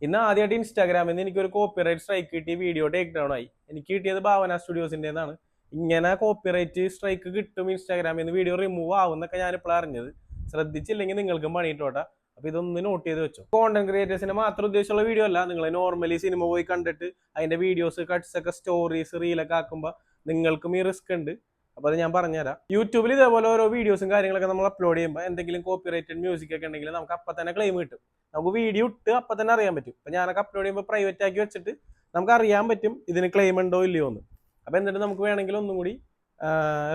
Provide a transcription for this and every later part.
ഇന്ന് ആദ്യമായിട്ട് ഇൻസ്റ്റാഗ്രാമിൽ നിന്ന് എനിക്കൊരു കോപ്പിറൈറ്റ് സ്ട്രൈക്ക് കിട്ടി, വീഡിയോ ടേക്ക് ഡൗൺ ആയി. എനിക്ക് കിട്ടിയത് ഭാവന സ്റ്റുഡിയോസിൻ്റെതാണ്. ഇങ്ങനെ കോപ്പിറൈറ്റ് സ്ട്രൈക്ക് കിട്ടും ഇൻസ്റ്റാഗ്രാമിൽ നിന്ന്, വീഡിയോ റിമൂവ് ആവുന്നൊക്കെ ഞാനിപ്പോൾ അറിഞ്ഞത്. ശ്രദ്ധിച്ചില്ലെങ്കിൽ നിങ്ങൾക്കും പണിയിട്ടോട്ടെ. അപ്പോൾ ഇതൊന്ന് നോട്ട് ചെയ്ത് വെച്ചു. കോണ്ടന്റ് ക്രിയേറ്റേഴ്സിന് മാത്രം ഉദ്ദേശമുള്ള വീഡിയോ അല്ല. നിങ്ങൾ നോർമലി സിനിമ പോയി കണ്ടിട്ട് അതിന്റെ വീഡിയോസ് കട്ട്സ് ഒക്കെ സ്റ്റോറീസ് റീലൊക്കെ ആക്കുമ്പോൾ നിങ്ങൾക്കും ഈ റിസ്ക് ഉണ്ട്. അപ്പോൾ അത് ഞാൻ പറഞ്ഞുതരാം. യൂട്യൂബിൽ ഇതേപോലെ ഓരോ വീഡിയോസും കാര്യങ്ങളൊക്കെ നമ്മൾ അപ്ലോഡ് ചെയ്യുമ്പോൾ എന്തെങ്കിലും കോപ്പിറൈറ്റഡ് മ്യൂസിക് ഒക്കെ ഉണ്ടെങ്കിൽ നമുക്ക് അപ്പം തന്നെ ക്ലെയിം കിട്ടും. നമുക്ക് വീഡിയോ ഇട്ട് അപ്പം തന്നെ അറിയാൻ പറ്റും. ഇപ്പം ഞാനൊക്കെ അപ്ലോഡ് ചെയ്യുമ്പോൾ പ്രൈവറ്റ് ആക്കി വെച്ചിട്ട് നമുക്ക് അറിയാൻ പറ്റും ഇതിന് ക്ലെയിം ഉണ്ടോ ഇല്ലയോ എന്ന്. അപ്പോൾ എന്നിട്ട് നമുക്ക് വേണമെങ്കിൽ ഒന്നും കൂടി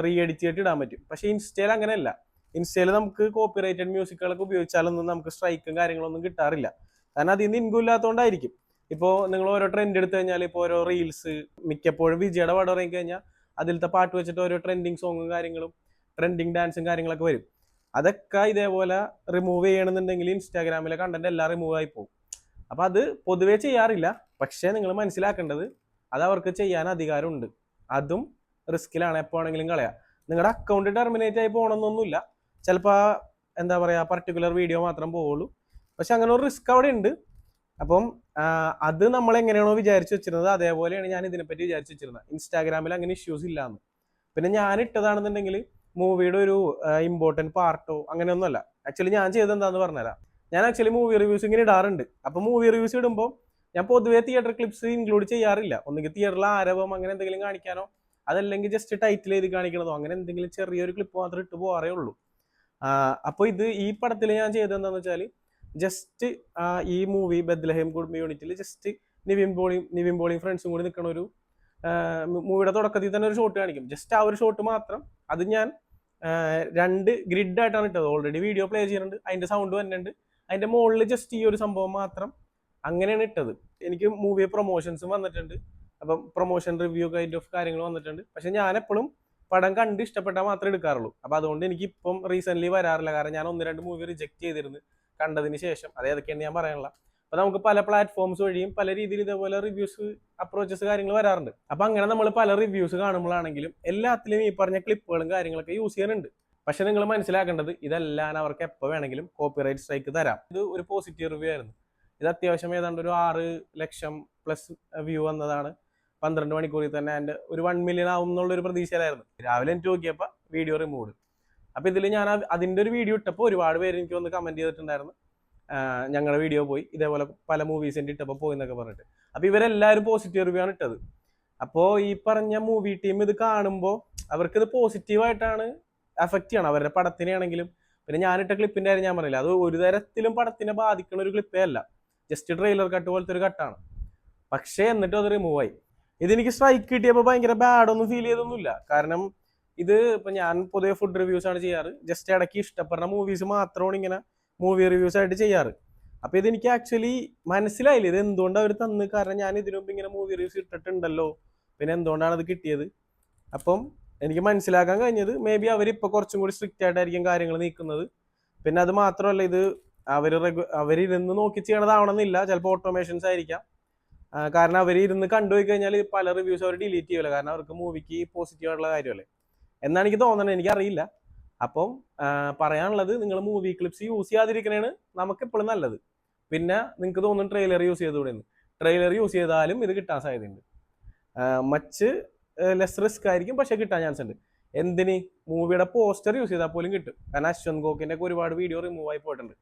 റീ എഡിറ്റ് ചെയ്തിട്ട് ഇടാൻ പറ്റും. പക്ഷേ ഇൻസ്റ്റയിൽ അങ്ങനെയല്ല. ഇൻസ്റ്റയിൽ നമുക്ക് കോപ്പിറൈറ്റഡ് മ്യൂസിക്കുകളൊക്കെ ഉപയോഗിച്ചാലൊന്നും നമുക്ക് സ്ട്രൈക്കും കാര്യങ്ങളൊന്നും കിട്ടാറില്ല. കാരണം അതിൽ നിന്ന് ഇൻകം ഇല്ലാത്തതുകൊണ്ടായിരിക്കും. ഇപ്പോൾ നിങ്ങൾ ഓരോ ട്രെൻഡ് എടുത്തു കഴിഞ്ഞാൽ, ഇപ്പോൾ ഓരോ റീൽസ് മിക്കപ്പോഴും വിജയുടെ പടം ഇറങ്ങി കഴിഞ്ഞാൽ അതിലത്തെ പാട്ട് വെച്ചിട്ട് ഓരോ ട്രെൻഡിങ് സോങ്ങും കാര്യങ്ങളും ട്രെൻഡിങ് ഡാൻസും കാര്യങ്ങളൊക്കെ വരും. അതൊക്കെ ഇതേപോലെ റിമൂവ് ചെയ്യണമെന്നുണ്ടെങ്കിൽ ഇൻസ്റ്റാഗ്രാമിലെ കണ്ടന്റ് എല്ലാം റിമൂവ് ആയി പോകും. അപ്പം അത് പൊതുവേ ചെയ്യാറില്ല. പക്ഷേ നിങ്ങൾ മനസ്സിലാക്കേണ്ടത് അത് അവർക്ക് ചെയ്യാൻ അധികാരമുണ്ട്. അതും റിസ്കിലാണ്. എപ്പോൾ ആണെങ്കിലും കളയാം. നിങ്ങളുടെ അക്കൗണ്ട് ടെർമിനേറ്റ് ആയി പോകണമെന്നൊന്നുമില്ല. ചിലപ്പോൾ എന്താ പറയുക, പർട്ടിക്കുലർ വീഡിയോ മാത്രം പോവുള്ളൂ. പക്ഷെ അങ്ങനെ ഒരു റിസ്ക് അവിടെ ഉണ്ട്. അപ്പം അത് നമ്മൾ എങ്ങനെയാണോ വിചാരിച്ചു വെച്ചിരുന്നത് അതേപോലെയാണ് ഞാൻ ഇതിനെപ്പറ്റി വിചാരിച്ചു വെച്ചിരുന്നത്. ഇൻസ്റ്റാഗ്രാമിൽ അങ്ങനെ ഇഷ്യൂസ് ഇല്ലാന്ന്. പിന്നെ ഞാൻ ഇട്ടതാണെന്നുണ്ടെങ്കിൽ മൂവിയുടെ ഒരു ഇമ്പോർട്ടൻറ്റ് പാർട്ടോ അങ്ങനെയൊന്നുമല്ല. ആക്ച്വലി ഞാൻ ചെയ്തത് എന്താന്ന് പറഞ്ഞുതരാം. ഞാൻ ആക്ച്വലി മൂവി റിവ്യൂസ് ഇങ്ങനെ ഇടാറുണ്ട്. അപ്പോൾ മൂവി റിവ്യൂസ് ഇടുമ്പോൾ ഞാൻ പൊതുവേ തിയേറ്റർ ക്ലിപ്സ് ഇൻക്ലൂഡ് ചെയ്യാറില്ല. ഒന്നുകിൽ തിയേറ്ററിൽ ആരവം അങ്ങനെ എന്തെങ്കിലും കാണിക്കാനോ, അതല്ലെങ്കിൽ ജസ്റ്റ് ടൈറ്റിൽ എഴുതി കാണിക്കണതോ അങ്ങനെ എന്തെങ്കിലും ചെറിയൊരു ക്ലിപ്പ് മാത്രം ഇട്ട് പോകാറേ ഉള്ളൂ. അപ്പോൾ ഈ പടത്തിൽ ഞാൻ ചെയ്തത് എന്താണെന്ന് വെച്ചാൽ, ജസ്റ്റ് ഈ മൂവി ബെത്ലഹേം കുടുംബ യൂണിറ്റിൽ ജസ്റ്റ് നിവിൻ പോളിയും ഫ്രണ്ട്സും കൂടി നിൽക്കണ ഒരു മൂവിയുടെ തുടക്കത്തിൽ തന്നെ ഒരു ഷോട്ട് കാണിക്കും. ജസ്റ്റ് ആ ഒരു ഷോട്ട് മാത്രം. അത് ഞാൻ 2 ഗ്രിഡായിട്ടാണ് ഇട്ടത്. ഓൾറെഡി വീഡിയോ പ്ലേ ചെയ്യുന്നുണ്ട്, അതിന്റെ സൗണ്ട് വരുന്നുണ്ട്. അതിന്റെ മുകളിൽ ജസ്റ്റ് ഈ ഒരു സംഭവം മാത്രം അങ്ങനെയാണ് ഇട്ടത്. എനിക്ക് മൂവി പ്രൊമോഷൻസും വന്നിട്ടുണ്ട്. അപ്പം പ്രൊമോഷൻ റിവ്യൂ കൈൻഡ് ഓഫ് കാര്യങ്ങൾ വന്നിട്ടുണ്ട്. പക്ഷെ ഞാൻ എപ്പോഴും പടം കണ്ട് ഇഷ്ടപ്പെട്ടാൽ മാത്രമേ എടുക്കാറുള്ളൂ. അപ്പോൾ അതുകൊണ്ട് എനിക്ക് ഇപ്പം റീസെന്റ് വരാറില്ല. കാരണം ഞാൻ 1-2 മൂവി റിജക്ട് ചെയ്തിരുന്നു കണ്ടതിന് ശേഷം. അത് ഏതൊക്കെയാണ് ഞാൻ പറയാനുള്ള. അപ്പോൾ നമുക്ക് പല പ്ലാറ്റ്ഫോംസ് വഴിയും പല രീതിയിൽ ഇതേപോലെ റിവ്യൂസ് അപ്രോച്ചസ് കാര്യങ്ങൾ വരാറുണ്ട്. അപ്പോൾ അങ്ങനെ നമ്മൾ പല റിവ്യൂസ് കാണുമ്പോഴാണെങ്കിലും എല്ലാത്തിലും ഈ പറഞ്ഞ ക്ലിപ്പുകളും കാര്യങ്ങളൊക്കെ യൂസ് ചെയ്യുന്നുണ്ട്. പക്ഷെ നിങ്ങൾ മനസ്സിലാക്കേണ്ടത് ഇതെല്ലാം അവർക്ക് എപ്പോൾ വേണമെങ്കിലും കോപ്പിറൈറ്റ് സ്ട്രൈക്ക് തരാം. ഇത് ഒരു പോസിറ്റീവ് റിവ്യൂ ആയിരുന്നു. ഇത് അത്യാവശ്യം ഏതാണ്ട് ഒരു 6 ലക്ഷം പ്ലസ് വ്യൂ വന്നതാണ്. 12 മണിക്കൂറിൽ തന്നെ എൻ്റെ ഒരു 1 മില്യൺ ആവും എന്നുള്ളൊരു പ്രതീക്ഷയിലായിരുന്നു. രാവിലെ എനിക്ക് നോക്കിയപ്പോൾ വീഡിയോ റിമൂവ്. അപ്പോൾ ഇതിൽ ഞാൻ അതിൻ്റെ ഒരു വീഡിയോ ഇട്ടപ്പോൾ ഒരുപാട് പേര് എനിക്ക് വന്ന് കമൻറ്റ് ചെയ്തിട്ടുണ്ടായിരുന്നു, ഞങ്ങളുടെ വീഡിയോ പോയി, ഇതേപോലെ പല മൂവീസിൻ്റെ ഇട്ടപ്പോൾ പോയി എന്നൊക്കെ പറഞ്ഞിട്ട്. അപ്പോൾ ഇവരെല്ലാവരും പോസിറ്റീവ് റിവ്യൂ ആണ് ഇട്ടത്. അപ്പോൾ ഈ പറഞ്ഞ മൂവി ടീം ഇത് കാണുമ്പോൾ അവർക്കിത് പോസിറ്റീവായിട്ടാണ് അഫക്റ്റ് ചെയ്യണം, അവരുടെ പടത്തിനാണെങ്കിലും. പിന്നെ ഞാനിട്ട ക്ലിപ്പിൻ്റെ കാര്യം ഞാൻ പറയില്ല, അത് ഒരു തരത്തിലും പടത്തിനെ ബാധിക്കുന്ന ഒരു ക്ലിപ്പേ അല്ല. ജസ്റ്റ് ട്രെയിലർ കട്ട് പോലത്തെ ഒരു കട്ടാണ്. പക്ഷേ എന്നിട്ടും അത് റിമൂവ് ആയി. ഇതെനിക്ക് സ്ട്രൈക്ക് കിട്ടിയപ്പോൾ ഭയങ്കര ബാഡൊന്നും ഫീൽ ചെയ്തൊന്നുമില്ല. കാരണം ഇത് ഇപ്പം ഞാൻ പൊതുവെ ഫുഡ് റിവ്യൂസ് ആണ് ചെയ്യാറ്. ജസ്റ്റ് ഇടയ്ക്ക് ഇഷ്ടപ്പെടുന്ന മൂവീസ് മാത്രമാണ് ഇങ്ങനെ മൂവി റിവ്യൂസ് ആയിട്ട് ചെയ്യാറ്. അപ്പോൾ ഇതെനിക്ക് ആക്ച്വലി മനസ്സിലായില്ല ഇത് എന്തുകൊണ്ട് അവർ തന്നു. കാരണം ഞാൻ ഇതിനു മുമ്പ് ഇങ്ങനെ മൂവി റിവ്യൂസ് ഇട്ടിട്ടുണ്ടല്ലോ, പിന്നെ എന്തുകൊണ്ടാണ് അത് കിട്ടിയത്. അപ്പം എനിക്ക് മനസ്സിലാക്കാൻ കഴിഞ്ഞത് മേ ബി അവരിപ്പോൾ കുറച്ചും കൂടി സ്ട്രിക്റ്റ് ആയിട്ടായിരിക്കും കാര്യങ്ങൾ നീക്കുന്നത്. പിന്നെ അത് മാത്രമല്ല, ഇത് അവരിരുന്ന് നോക്കി ചെയ്യണതാവണമെന്നില്ല. ചിലപ്പോൾ ഓട്ടോമേഷൻസ് ആയിരിക്കാം. കാരണം അവരിരുന്ന് കണ്ടുപോയി കഴിഞ്ഞാൽ പല റിവ്യൂസ് അവർ ഡിലീറ്റ് ചെയ്യില്ല. കാരണം അവർക്ക് മൂവിക്ക് പോസിറ്റീവ് ആയിട്ടുള്ള കാര്യമല്ലേ എന്നാണ് എനിക്ക് തോന്നുന്നത്. എനിക്കറിയില്ല. അപ്പം പറയാനുള്ളത്, നിങ്ങൾ മൂവി ക്ലിപ്സ് യൂസ് ചെയ്യാതിരിക്കണേണ് നമുക്കെപ്പോഴും നല്ലത്. പിന്നെ നിങ്ങൾക്ക് തോന്നും ട്രെയിലർ യൂസ് ചെയ്തുകൂടെയെന്ന്. ട്രെയിലർ യൂസ് ചെയ്താലും ഇത് കിട്ടാൻ സാധ്യതയുണ്ട്. മച്ച് ലെസ് റിസ്ക് ആയിരിക്കും, പക്ഷെ കിട്ടാൻ ചാൻസ് ഉണ്ട്. എന്തിന്? മൂവിയുടെ പോസ്റ്റർ യൂസ് ചെയ്താൽ പോലും കിട്ടും. കാരണം അശ്വന്ത് ഗോക്കിന്റെ ഒക്കെ ഒരുപാട് വീഡിയോ റിമൂവ് ആയി പോയിട്ടുണ്ട്.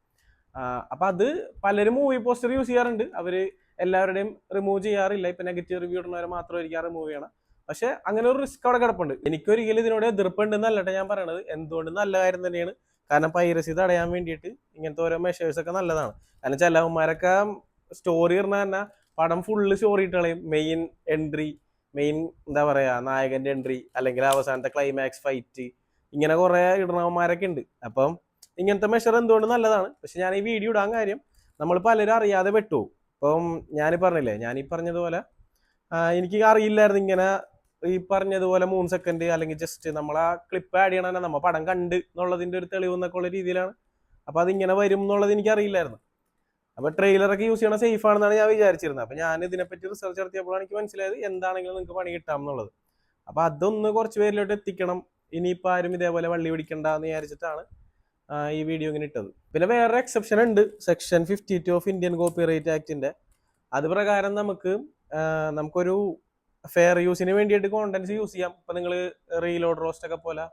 അപ്പം അത് പലരും മൂവി പോസ്റ്റർ യൂസ് ചെയ്യാറുണ്ട്. അവർ എല്ലാവരുടെയും റിമൂവ് ചെയ്യാറില്ല. ഇപ്പം നെഗറ്റീവ് റിവ്യൂ ഇടുന്നവരെ മാത്രമായിരിക്കും റിമൂവ് ചെയ്യണം. പക്ഷെ അങ്ങനെ ഒരു റിസ്ക് അവിടെ കിടപ്പുണ്ട്. എനിക്കൊരിക്കലും ഇതിനോട് എതിർപ്പുണ്ടെന്നല്ലട്ടെ ഞാൻ പറയണത്. എന്തുകൊണ്ട് നല്ല കാര്യം തന്നെയാണ്. കാരണം പൈറസി തടയാൻ വേണ്ടിയിട്ട് ഇങ്ങനത്തെ ഓരോ മെഷേഴ്സ് ഒക്കെ നല്ലതാണ്. കാരണം ചിലവന്മാരൊക്കെ സ്റ്റോറി ഇടുന്ന തന്നെ പടം ഫുള്ള് സ്റ്റോറി ഇട്ട് കളയും. മെയിൻ എന്താ പറയാ, നായകന്റെ എൻട്രി അല്ലെങ്കിൽ അവസാനത്തെ ക്ലൈമാക്സ് ഫൈറ്റ്, ഇങ്ങനെ കുറെ ഇടണവന്മാരൊക്കെ ഉണ്ട്. അപ്പം ഇങ്ങനത്തെ മെഷർ എന്തുകൊണ്ട് നല്ലതാണ്. പക്ഷെ ഞാൻ ഈ വീഡിയോ ഇടാൻ കാര്യം, നമ്മൾ പലരും അറിയാതെ പെട്ടുപോകും. ഇപ്പം ഞാൻ പറഞ്ഞില്ലേ, ഞാൻ ഈ പറഞ്ഞതുപോലെ എനിക്ക് അറിയില്ലായിരുന്നു ഇങ്ങനെ ഈ പറഞ്ഞതുപോലെ 3 സെക്കൻഡ് അല്ലെങ്കിൽ ജസ്റ്റ് നമ്മൾ ആ ക്ലിപ്പ് ആഡ് ചെയ്യണ നമ്മൾ പടം കണ്ട് എന്നുള്ളതിന്റെ ഒരു തെളിവ് എന്നൊക്കെ ഉള്ള രീതിയിലാണ്. അപ്പൊ അതിങ്ങനെ വരും എന്നുള്ളത് എനിക്ക് അറിയില്ലായിരുന്നു. അപ്പൊ ട്രെയിലറൊക്കെ യൂസ് ചെയ്യണ സേഫ് ആണെന്നാണ് ഞാൻ വിചാരിച്ചിരുന്നത്. അപ്പൊ ഞാൻ ഇതിനെപ്പറ്റി റിസർച്ച് നടത്തിയപ്പോഴാണ് എനിക്ക് മനസ്സിലായത് എന്താണെങ്കിലും നിങ്ങൾക്ക് പണി കിട്ടാം എന്നുള്ളത്. അപ്പൊ അതൊന്ന് കുറച്ച് പേരിലോട്ട് എത്തിക്കണം. ഇനിയിപ്പോൾ ആരും ഇതേപോലെ വള്ളി പിടിക്കണ്ട എന്ന് വിചാരിച്ചിട്ടാണ് ഈ വീഡിയോ ഇങ്ങനെ ഇട്ടത്. പിന്നെ വേറെ എക്സെപ്ഷൻ ഉണ്ട്. സെക്ഷൻ 52 ഓഫ് ഇന്ത്യൻ കോപ്പിറൈറ്റ് ആക്ടിന്റെ അത് പ്രകാരം നമുക്കൊരു ഫെയർ യൂസിന് വേണ്ടിയിട്ട് കോണ്ടന്റ്സ് യൂസ് ചെയ്യാം. ഇപ്പൊ നിങ്ങൾ റീലോഡ് റോസ്റ്റ് ഒക്കെ പോലെ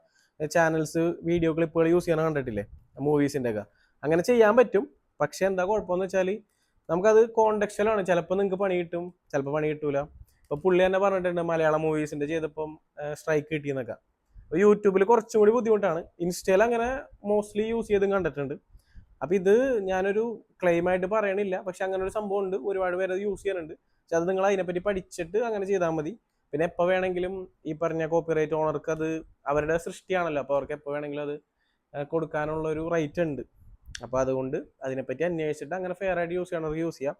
ചാനൽസ് വീഡിയോ ക്ലിപ്പുകൾ യൂസ് ചെയ്യാൻ കണ്ടിട്ടില്ലേ, മൂവീസിന്റെ ഒക്കെ. അങ്ങനെ ചെയ്യാൻ പറ്റും. പക്ഷെ എന്താ കുഴപ്പമെന്ന് വെച്ചാൽ നമുക്കത് കോണ്ടക്ച്വലാണ്. ചിലപ്പോൾ നിങ്ങൾക്ക് പണി കിട്ടും, ചിലപ്പോൾ പണി കിട്ടൂല. ഇപ്പൊ പുള്ളി തന്നെ പറഞ്ഞിട്ടുണ്ട് മലയാളം മൂവീസിന്റെ ചെയ്തപ്പം സ്ട്രൈക്ക് കിട്ടിയെന്നൊക്കെ. യൂട്യൂബിൽ കുറച്ചും കൂടി ബുദ്ധിമുട്ടാണ്. ഇൻസ്റ്റയിൽ അങ്ങനെ മോസ്റ്റ്ലി യൂസ് ചെയ്തും കണ്ടിട്ടുണ്ട്. അപ്പൊ ഇത് ഞാനൊരു ക്ലെയിം ആയിട്ട് പറയണില്ല, പക്ഷെ അങ്ങനെ ഒരു സംഭവം ഉണ്ട്. ഒരുപാട് പേര് അത് യൂസ് ചെയ്യാനുണ്ട്. പക്ഷെ അത് നിങ്ങൾ അതിനെപ്പറ്റി പഠിച്ചിട്ട് അങ്ങനെ ചെയ്താൽ മതി. പിന്നെ എപ്പോൾ വേണമെങ്കിലും ഈ പറഞ്ഞ കോപ്പിറൈറ്റ് ഓണർക്ക് അത് അവരുടെ സൃഷ്ടിയാണല്ലോ, അപ്പോൾ അവർക്ക് എപ്പോൾ വേണമെങ്കിലും അത് കൊടുക്കാനുള്ള ഒരു റൈറ്റ് ഉണ്ട്. അപ്പോൾ അതുകൊണ്ട് അതിനെപ്പറ്റി അന്വേഷിച്ചിട്ട് അങ്ങനെ ഫെയർ ആയിട്ട് യൂസ് ചെയ്യണവർക്ക് യൂസ് ചെയ്യാം.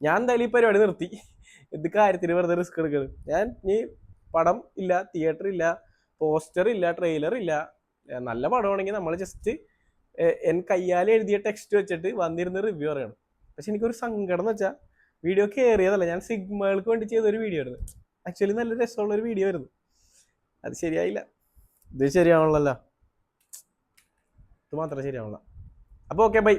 ഞാൻ എന്തായാലും ഈ പരിപാടി നിർത്തി. ഇത് കാര്യത്തിന് വെറുതെ റിസ്ക് എടുക്കുന്നത്. ഞാൻ ഈ പടം ഇല്ല, തിയേറ്റർ ഇല്ല, പോസ്റ്റർ ഇല്ല, ട്രെയിലർ ഇല്ല. നല്ല പടമാണെങ്കിൽ നമ്മൾ ജസ്റ്റ് കയ്യാൽ എഴുതിയ ടെക്സ്റ്റ് വെച്ചിട്ട് വന്നിരുന്ന് റിവ്യൂ പറയണം. പക്ഷെ എനിക്കൊരു സങ്കടം എന്ന് വെച്ചാൽ വീഡിയോ കയറിയതല്ല, ഞാൻ സിഗ്മകൾക്ക് വേണ്ടി ചെയ്തൊരു വീഡിയോ ആയിരുന്നു. ആക്ച്വലി നല്ല രസമുള്ള ഒരു വീഡിയോ ആയിരുന്നു. അത് ശരിയായില്ല. ഇത് ശരിയാവണല്ലോ, ഇത് മാത്രം ശരിയാവണല്ലോ. അപ്പോൾ ഓക്കെ, ബൈ.